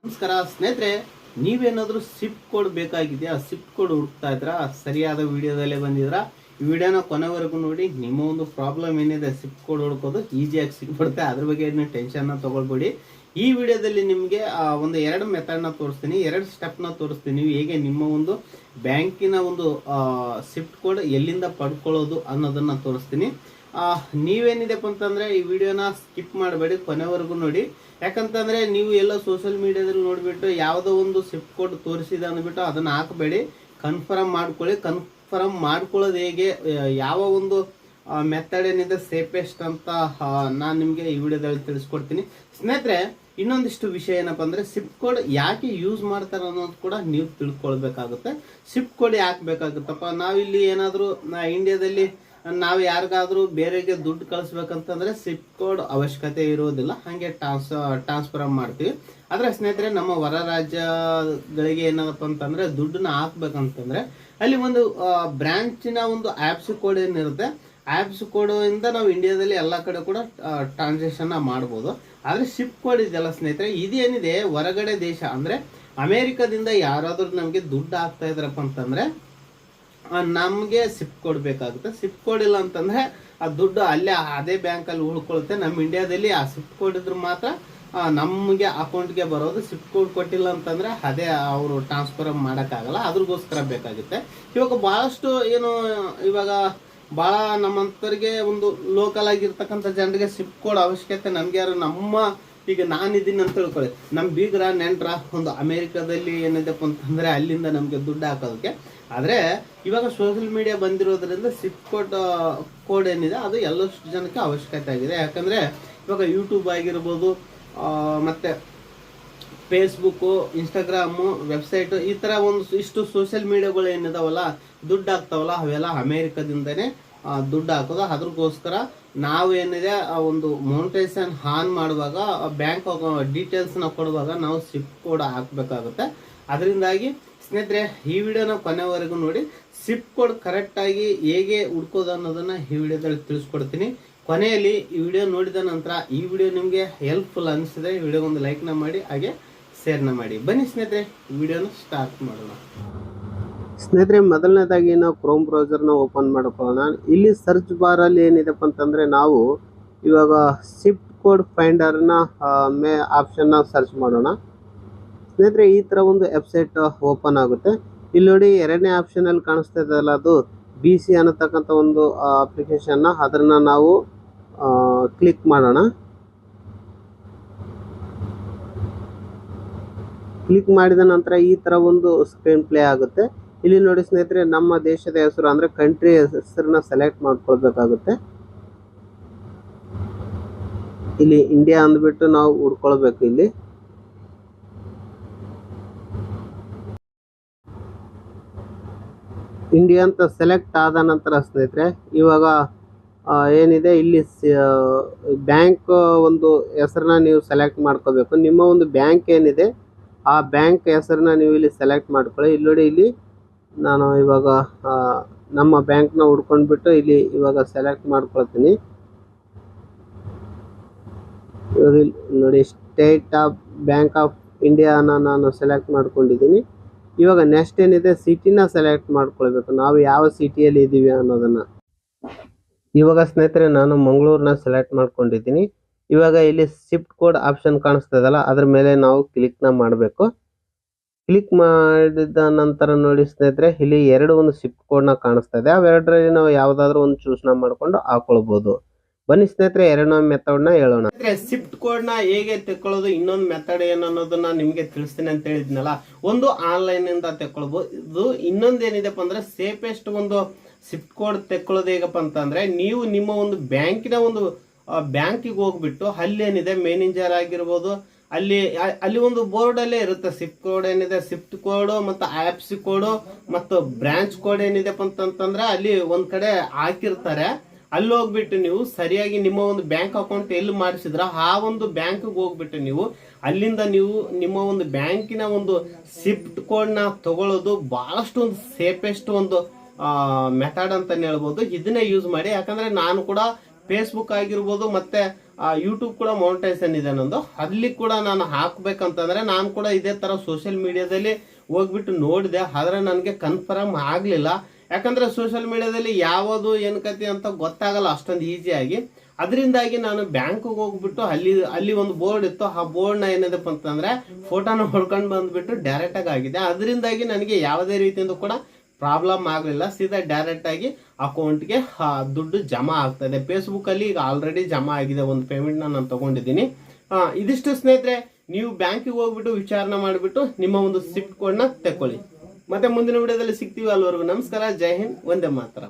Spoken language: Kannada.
ನಮಸ್ಕಾರ ಸ್ನೇಹಿತರೆ, ನೀವೇನಾದರೂ ಸಿಫ್ಟ್ ಕೋಡ್ ಬೇಕಾಗಿದೆಯಾ? ಸಿಫ್ಟ್ ಕೋಡ್ ಹುಡುಕ್ತಾ ಇದ್ರಾ? ಸರಿಯಾದ ವಿಡಿಯೋದಲ್ಲೇ ಬಂದಿದ್ರಾ? ಈ ವಿಡಿಯೋನ ಕೊನೆವರೆಗೂ ನೋಡಿ. ನಿಮ್ಮ ಒಂದು ಪ್ರಾಬ್ಲಮ್ ಏನಿದೆ ಸಿಫ್ಟ್ ಕೋಡ್ ಹುಡುಕೋದು ಈಸಿಯಾಗಿ ಸಿಕ್ಬಿಡುತ್ತೆ. ಅದ್ರ ಬಗ್ಗೆ ಏನು ಟೆನ್ಷನ್ನ ತಗೊಳ್ಬೇಡಿ. ಈ ವಿಡಿಯೋದಲ್ಲಿ ನಿಮಗೆ ಒಂದು ಎರಡು ಮೆಥಡ್ನ ತೋರಿಸ್ತೀನಿ, ಎರಡು ಸ್ಟೆಪ್ನ ತೋರಿಸ್ತೀನಿ. ನೀವು ಹೇಗೆ ನಿಮ್ಮ ಒಂದು ಬ್ಯಾಂಕಿನ ಒಂದು ಸಿಫ್ಟ್ ಕೋಡ್ ಎಲ್ಲಿಂದ ಪಡ್ಕೊಳ್ಳೋದು ಅನ್ನೋದನ್ನ ತೋರಿಸ್ತೀನಿ. ನೀವೇನಿದೆಪ್ಪ ಅಂತಂದ್ರೆ ಈ ವಿಡಿಯೋನ ಸ್ಕಿಪ್ ಮಾಡಬೇಡಿ, ಕೊನೆವರೆಗೂ ನೋಡಿ. ಯಾಕಂತಂದ್ರೆ ನೀವು ಎಲ್ಲ ಸೋಷಿಯಲ್ ಮೀಡಿಯಾದಲ್ಲಿ ನೋಡಿಬಿಟ್ಟು ಯಾವುದೋ ಒಂದು ಸಿಫ್ಟ್ ಕೋಡ್ ತೋರಿಸಿದೆ ಅಂದ್ಬಿಟ್ಟು ಅದನ್ನ ಹಾಕಬೇಡಿ. ಕನ್ಫರ್ಮ್ ಮಾಡ್ಕೊಳ್ಳಿ. ಕನ್ಫರ್ಮ್ ಮಾಡ್ಕೊಳ್ಳೋದು ಹೇಗೆ, ಯಾವ ಒಂದು ಮೆಥಡ್ ಏನಿದೆ ಸೇಫೆಸ್ಟ್ ಅಂತ ನಾನು ನಿಮಗೆ ಈ ವಿಡಿಯೋದಲ್ಲಿ ತಿಳಿಸ್ಕೊಡ್ತೀನಿ. ಸ್ನೇಹಿತರೆ, ಇನ್ನೊಂದಿಷ್ಟು ವಿಷಯ ಏನಪ್ಪ ಅಂದ್ರೆ ಸಿಫ್ಟ್ ಕೋಡ್ ಯಾಕೆ ಯೂಸ್ ಮಾಡ್ತಾರೆ ಅನ್ನೋದು ಕೂಡ ನೀವು ತಿಳ್ಕೊಳ್ಬೇಕಾಗುತ್ತೆ. ಸಿಫ್ಟ್ ಕೋಡ್ ಯಾಕೆ ಬೇಕಾಗುತ್ತಪ್ಪ? ನಾವಿಲ್ಲಿ ಏನಾದರೂ ಇಂಡಿಯಾದಲ್ಲಿ ನಾವು ಯಾರಿಗಾದ್ರೂ ಬೇರೆಗೆ ದುಡ್ಡು ಕಳಿಸ್ಬೇಕಂತಂದ್ರೆ ಸಿಫ್ಟ್ ಕೋಡ್ ಅವಶ್ಯಕತೆ ಇರೋದಿಲ್ಲ, ಹಾಗೆ ಟ್ರಾನ್ಸ್ಫರ್ ಮಾಡ್ತೀವಿ. ಆದ್ರೆ ಸ್ನೇಹಿತರೆ, ನಮ್ಮ ಹೊರ ರಾಜ್ಯಗಳಿಗೆ ಏನಪ್ಪ ಅಂತಂದ್ರೆ ದುಡ್ಡನ್ನ ಹಾಕ್ಬೇಕಂತಂದ್ರೆ ಅಲ್ಲಿ ಒಂದು ಬ್ರಾಂಚಿನ ಒಂದು ಆ್ಯಪ್ಸ್ ಕೋಡ್ ಏನಿರುತ್ತೆ, ಆ್ಯಪ್ಸ್ ಕೋಡ್ ಇಂದ ನಾವು ಇಂಡಿಯಾದಲ್ಲಿ ಎಲ್ಲ ಕಡೆ ಕೂಡ ಟ್ರಾನ್ಸಾಕ್ಷನ್ ಮಾಡ್ಬೋದು. ಆದ್ರೆ ಸಿಫ್ಟ್ ಕೋಡ್ ಇದೆಯಲ್ಲ ಸ್ನೇಹಿತರೆ, ಇದೇನಿದೆ ಹೊರಗಡೆ ದೇಶ ಅಂದ್ರೆ ಅಮೆರಿಕದಿಂದ ಯಾರಾದ್ರೂ ನಮಗೆ ದುಡ್ಡು ಹಾಕ್ತಾ ಇದ್ರಪ್ಪ ಅಂತಂದ್ರೆ ನಮಗೆ ಸಿಫ್ಟ್ ಕೋಡ್ ಬೇಕಾಗುತ್ತೆ. ಸಿಫ್ಟ್ ಕೋಡ್ ಇಲ್ಲ ಅಂತಂದ್ರೆ ಆ ದುಡ್ಡು ಅಲ್ಲೇ ಅದೇ ಬ್ಯಾಂಕಲ್ಲಿ ಉಳ್ಕೊಳುತ್ತೆ. ನಮ್ಮ ಇಂಡಿಯಾದಲ್ಲಿ ಆ ಸಿಫ್ಟ್ ಕೋಡ್ ಇದ್ರೆ ಮಾತ್ರ ನಮಗೆ ಅಕೌಂಟ್ಗೆ ಬರೋದು. ಸಿಫ್ಟ್ ಕೋಡ್ ಕೊಟ್ಟಿಲ್ಲ ಅಂತಂದ್ರೆ ಅದೇ ಅವರು ಟ್ರಾನ್ಸ್ಫರ್ ಮಾಡೋಕ್ಕಾಗಲ್ಲ, ಅದ್ರಗೋಸ್ಕರ ಬೇಕಾಗುತ್ತೆ. ಇವಾಗ ಬಹಳಷ್ಟು ಇವಾಗ ಭಾಳ ನಮ್ಮಂತರಿಗೆ ಒಂದು ಲೋಕಲ್ ಆಗಿರ್ತಕ್ಕಂಥ ಜನರಿಗೆ ಸಿಫ್ಟ್ ಕೋಡ್ ಅವಶ್ಯಕತೆ. ನಮ್ಗೆ ಯಾರು ಈಗ ನಾನಿದ್ದೀನಿ ಅಂತ ತಿಳ್ಕೊಳ್ಳಿ, ನಮ್ಮ ಬೀಗ್ರ ನೆಂಟ್ರ ಒಂದು ಅಮೆರಿಕದಲ್ಲಿ ಏನಿದೆಪ್ಪ ಅಂತಂದ್ರೆ ಅಲ್ಲಿಂದ ನಮಗೆ ದುಡ್ಡು ಹಾಕೋದಕ್ಕೆ. ಆದರೆ ಇವಾಗ ಸೋಷಿಯಲ್ ಮೀಡಿಯಾ ಬಂದಿರೋದ್ರಿಂದ ಸಿಫ್ಟ್ ಕೋಡ್ ಏನಿದೆ ಅದು ಎಲ್ಲಷ್ಟು ಜನಕ್ಕೆ ಅವಶ್ಯಕತೆ ಆಗಿದೆ. ಯಾಕಂದರೆ ಇವಾಗ ಯೂಟ್ಯೂಬ್ ಆಗಿರ್ಬೋದು, ಮತ್ತು ಫೇಸ್ಬುಕ್ಕು, ಇನ್ಸ್ಟಾಗ್ರಾಮು, ವೆಬ್ಸೈಟು, ಈ ಥರ ಇಷ್ಟು ಸೋಷಿಯಲ್ ಮೀಡಿಯಾಗಳು ಏನಿದಾವಲ್ಲ ದುಡ್ಡು ಹಾಕ್ತಾವಲ್ಲ ಅವೆಲ್ಲ ಅಮೇರಿಕದಿಂದನೇ ದುಡ್ಡು ಹಾಕೋದು. ಅದ್ರಗೋಸ್ಕರ ನಾವೇನಿದೆ ಆ ಒಂದು ಮೋನಿಟೈಸೇಷನ್ ಆನ್ ಮಾಡುವಾಗ ಬ್ಯಾಂಕ್ ಡೀಟೇಲ್ಸ್ನ ಕೊಡುವಾಗ ನಾವು ಸಿಫ್ಟ್ ಕೋಡ್ ಹಾಕಬೇಕಾಗುತ್ತೆ. ಅದರಿಂದಾಗಿ ಸ್ನೇಹಿತರೆ, ಈ ವಿಡಿಯೋನ ಕೊನೆವರೆಗೂ ನೋಡಿ. ಸಿಫ್ಟ್ ಕೋಡ್ ಕರೆಕ್ಟಾಗಿ ಹೇಗೆ ಹುಡ್ಕೋದು ಅನ್ನೋದನ್ನ ಈ ವಿಡಿಯೋದಲ್ಲಿ ತಿಳಿಸ್ಕೊಡ್ತೀನಿ. ಕೊನೆಯಲ್ಲಿ ಈ ವಿಡಿಯೋ ನೋಡಿದ ನಂತರ ಈ ವಿಡಿಯೋ ನಿಮಗೆ ಹೆಲ್ಪ್ಫುಲ್ ಅನಿಸಿದೆ, ಈ ವಿಡಿಯೋ ಒಂದು ಲೈಕ್ನ ಮಾಡಿ, ಹಾಗೆ ಶೇರ್ನ ಮಾಡಿ. ಬನ್ನಿ ಸ್ನೇಹಿತರೆ, ವಿಡಿಯೋನ ಸ್ಟಾರ್ಟ್ ಮಾಡೋಣ. ಸ್ನೇಹಿತರೆ, ಮೊದಲನೇದಾಗಿ ನಾವು ಕ್ರೋಮ್ ಬ್ರೌಸರ್ನ ಓಪನ್ ಮಾಡ್ಕೊಳ್ಳೋಣ. ಇಲ್ಲಿ ಸರ್ಚ್ ಬಾರಲ್ಲಿ ಏನಿದೆಪ್ಪ ಅಂತಂದರೆ ನಾವು ಇವಾಗ ಸಿಫ್ಟ್ ಕೋಡ್ ಫೈಂಡರ್ನ ಆಪ್ಷನ್ನ ಸರ್ಚ್ ಮಾಡೋಣ. ಸ್ನೇಹಿತರೆ, ಈ ಥರ ಒಂದು ವೆಬ್ಸೈಟ್ ಓಪನ್ ಆಗುತ್ತೆ. ಇಲ್ಲಿ ನೋಡಿ, ಎರಡನೇ ಆಪ್ಷನಲ್ಲಿ ಕಾಣಿಸ್ತಾ ಇದೆಯಲ್ಲ, ಅದು BC ಅನ್ನತಕ್ಕಂಥ ಒಂದು ಅಪ್ಲಿಕೇಶನ್ನ, ಅದನ್ನು ನಾವು ಕ್ಲಿಕ್ ಮಾಡೋಣ. ಕ್ಲಿಕ್ ಮಾಡಿದ ನಂತರ ಈ ಥರ ಒಂದು ಸ್ಕ್ರೀನ್ ಪ್ಲೇ ಆಗುತ್ತೆ. ಇಲ್ಲಿ ನೋಡಿ ಸ್ನೇಹಿತರೆ, ನಮ್ಮ ದೇಶದ ಹೆಸರು ಅಂದರೆ ಕಂಟ್ರಿ ಹೆಸರನ್ನ ಸೆಲೆಕ್ಟ್ ಮಾಡ್ಕೊಳ್ಬೇಕಾಗುತ್ತೆ. ಇಲ್ಲಿ ಇಂಡಿಯಾ ಅಂದ್ಬಿಟ್ಟು ನಾವು ಹುಡ್ಕೊಳ್ಬೇಕು. ಇಲ್ಲಿ ಇಂಡಿಯಾ ಅಂತ ಸೆಲೆಕ್ಟ್ ಆದ ನಂತರ ಸ್ನೇಹಿತರೆ, ಇವಾಗ ಏನಿದೆ ಇಲ್ಲಿ ಬ್ಯಾಂಕ್ ಒಂದು ಹೆಸರನ್ನ ನೀವು ಸೆಲೆಕ್ಟ್ ಮಾಡ್ಕೋಬೇಕು. ನಿಮ್ಮ ಒಂದು ಬ್ಯಾಂಕ್ ಏನಿದೆ ಆ ಬ್ಯಾಂಕ್ ಹೆಸರನ್ನ ನೀವು ಇಲ್ಲಿ ಸೆಲೆಕ್ಟ್ ಮಾಡ್ಕೊಳ್ಳಿ. ಇಲ್ಲಿ ನೋಡಿ, ಇಲ್ಲಿ ನಾನು ಇವಾಗ ನಮ್ಮ ಬ್ಯಾಂಕ್ನ ಹುಡ್ಕೊಂಡ್ಬಿಟ್ಟು ಇಲ್ಲಿ ಇವಾಗ ಸೆಲೆಕ್ಟ್ ಮಾಡ್ಕೊಳ್ತೀನಿ. ಇವಾಗ ನೋಡಿ, ಸ್ಟೇಟ್ ಆಫ್ ಬ್ಯಾಂಕ್ ಆಫ್ ಇಂಡಿಯಾನ ನಾನು ಸೆಲೆಕ್ಟ್ ಮಾಡ್ಕೊಂಡಿದ್ದೀನಿ. ಇವಾಗ ನೆಕ್ಸ್ಟ್ ಏನಿದೆ, ಸಿಟಿನ ಸೆಲೆಕ್ಟ್ ಮಾಡ್ಕೊಳ್ಬೇಕು, ನಾವು ಯಾವ ಸಿಟಿಯಲ್ಲಿ ಇದ್ದೀವಿ ಅನ್ನೋದನ್ನ. ಇವಾಗ ಸ್ನೇಹಿತರೆ, ನಾನು ಮಂಗಳೂರನ್ನ ಸೆಲೆಕ್ಟ್ ಮಾಡ್ಕೊಂಡಿದ್ದೀನಿ. ಇವಾಗ ಇಲ್ಲಿ ಸಿಫ್ಟ್ ಕೋಡ್ ಆಪ್ಷನ್ ಕಾಣಿಸ್ತದಲ್ಲ, ಅದ್ರ ಮೇಲೆ ನಾವು ಕ್ಲಿಕ್ನ ಮಾಡಬೇಕು. ಕ್ಲಿಕ್ ಮಾಡಿದ ನಂತರ ನೋಡಿ ಸ್ನೇಹಿತರೆ, ಇಲ್ಲಿ ಒಂದು ಸಿಫ್ಟ್ ಕೋಡ್ನ ಕಾಣಿಸ್ತಾ ಇದೆ. ಅವೆರಡರಲ್ಲಿ ನಾವು ಯಾವುದಾದ್ರೂ ಒಂದು ಚೂಸ್ನ ಮಾಡ್ಕೊಂಡು ಹಾಕೊಳ್ಬೋದು. ಬನ್ನಿ ಸ್ನೇಹಿತರೆ, ಎರಡನೇ ಮೆಥಡ್ನ ಹೇಳೋಣ. ಸಿಫ್ಟ್ ಕೋಡ್ನ ಹೇಗೆ ತೆಕ್ಕೊಳ್ಳೋದು, ಇನ್ನೊಂದು ಮೆಥಡ್ ಏನು ಅನ್ನೋದನ್ನ ನಿಮಗೆ ತಿಳಿಸ್ತೀನಿ ಅಂತ ಹೇಳಿದ್ನಲ್ಲ. ಒಂದು ಆನ್ಲೈನ್ ಇಂದ ತೆಕ್ಕೊಳ್ಬೋದು, ಇನ್ನೊಂದು ಏನಿದೆಪ್ಪ ಅಂದ್ರೆ ಸೇಫೆಸ್ಟ್ ಒಂದು ಸಿಫ್ಟ್ ಕೋಡ್ ತೆಕ್ಕೊಳ್ಳೋದು ಹೇಗಪ್ಪ ಅಂತಂದ್ರೆ, ನೀವು ನಿಮ್ಮ ಒಂದು ಬ್ಯಾಂಕಿನ ಒಂದು ಬ್ಯಾಂಕಿಗೆ ಹೋಗ್ಬಿಟ್ಟು ಅಲ್ಲಿ ಏನಿದೆ ಮ್ಯಾನೇಜರ್ ಆಗಿರ್ಬೋದು, ಅಲ್ಲಿ ಒಂದು ಬೋರ್ಡ್ ಅಲ್ಲೇ ಇರುತ್ತೆ ಸಿಫ್ಟ್ ಕೋಡ್ ಏನಿದೆ, ಸಿಫ್ಟ್ ಕೋಡ್ ಮತ್ತು ಆ್ಯಪ್ಸ್ ಕೋಡ್ ಮತ್ತು ಬ್ರಾಂಚ್ ಕೋಡ್ ಏನಿದೆಪ್ಪ ಅಂತಂದ್ರೆ ಅಲ್ಲಿ ಒಂದ್ ಕಡೆ ಹಾಕಿರ್ತಾರೆ. ಅಲ್ಲಿ ಹೋಗ್ಬಿಟ್ಟು ನೀವು ಸರಿಯಾಗಿ ನಿಮ್ಮ ಒಂದು ಬ್ಯಾಂಕ್ ಅಕೌಂಟ್ ಎಲ್ಲಿ ಮಾಡಿಸಿದ್ರ ಆ ಒಂದು ಬ್ಯಾಂಕ್ಗೆ ಹೋಗ್ಬಿಟ್ಟು ನೀವು ಅಲ್ಲಿಂದ ನೀವು ನಿಮ್ಮ ಒಂದು ಬ್ಯಾಂಕಿನ ಒಂದು ಸಿಫ್ಟ್ ಕೋಡ್ನ ತಗೊಳ್ಳೋದು ಬಹಳಷ್ಟು ಒಂದು ಸೇಫೆಸ್ಟ್ ಒಂದು ಮೆಥಡ್ ಅಂತಾನೆ ಹೇಳ್ಬೋದು. ಇದನ್ನೇ ಯೂಸ್ ಮಾಡಿ. ಯಾಕಂದ್ರೆ ನಾನು ಕೂಡ ಫೇಸ್ಬುಕ್ ಆಗಿರ್ಬೋದು ಮತ್ತೆ ಯೂಟ್ಯೂಬ್ ಕೂಡ ಮಾನಿಟೈಸೇಷನ್ ಇದೆ ನಂದು, ಅಲ್ಲಿ ಕೂಡ ನಾನು ಹಾಕ್ಬೇಕಂತಂದ್ರೆ ನಾನು ಕೂಡ ಇದೇ ತರ ಸೋಷಿಯಲ್ ಮೀಡಿಯಾದಲ್ಲಿ ಹೋಗ್ಬಿಟ್ಟು ನೋಡಿದೆ, ಆದ್ರೆ ನನಗೆ ಕನ್ಫರ್ಮ್ ಆಗ್ಲಿಲ್ಲ. ಯಾಕಂದ್ರೆ ಸೋಷಿಯಲ್ ಮೀಡಿಯಾದಲ್ಲಿ ಯಾವುದು ಏನ್ ಕತಿ ಅಂತ ಗೊತ್ತಾಗಲ್ಲ ಅಷ್ಟೊಂದು ಈಸಿಯಾಗಿ. ಅದರಿಂದಾಗಿ ನಾನು ಬ್ಯಾಂಕ್ಗೆ ಹೋಗ್ಬಿಟ್ಟು ಅಲ್ಲಿ ಒಂದು ಬೋರ್ಡ್ ಇತ್ತು, ಆ ಬೋರ್ಡ್ನ ಏನಿದಪ್ಪ ಅಂತಂದ್ರೆ ಫೋಟೋನ ಹೊಡ್ಕೊಂಡು ಬಂದ್ಬಿಟ್ಟು ಡೈರೆಕ್ಟ್ ಆಗಿದೆ. ಅದರಿಂದಾಗಿ ನನಗೆ ಯಾವುದೇ ರೀತಿಯಿಂದ ಕೂಡ ಪ್ರಾಬ್ಲಮ್ ಆಗಲಿಲ್ಲ. ಸೀದಾ ಡೈರೆಕ್ಟ್ ಆಗಿ ಅಕೌಂಟ್ಗೆ ದುಡ್ಡು ಜಮಾ ಆಗ್ತದೆ. ಫೇಸ್ಬುಕ್ ಅಲ್ಲಿ ಈಗ ಆಲ್ರೆಡಿ ಜಮಾ ಆಗಿದೆ, ಒಂದು ಪೇಮೆಂಟ್ ನಾನು ತಗೊಂಡಿದ್ದೀನಿ. ಇದಿಷ್ಟು ಸ್ನೇಹಿತರೆ, ನೀವು ಬ್ಯಾಂಕಿಗೆ ಹೋಗ್ಬಿಟ್ಟು ವಿಚಾರಣೆ ಮಾಡಿಬಿಟ್ಟು ನಿಮ್ಮ ಒಂದು ಸಿಫ್ಟ್ ಕೋಡ್ನ ತೆಕ್ಕೊಳ್ಳಿ. ಮತ್ತೆ ಮುಂದಿನ ವಿಡಿಯೋದಲ್ಲಿ ಸಿಗ್ತೀವಿ. ಅಲ್ಲಿವರೆಗೂ ನಮಸ್ಕಾರ, ಜೈ ಹಿಂದ್, ವಂದೇ ಮಾತರಂ.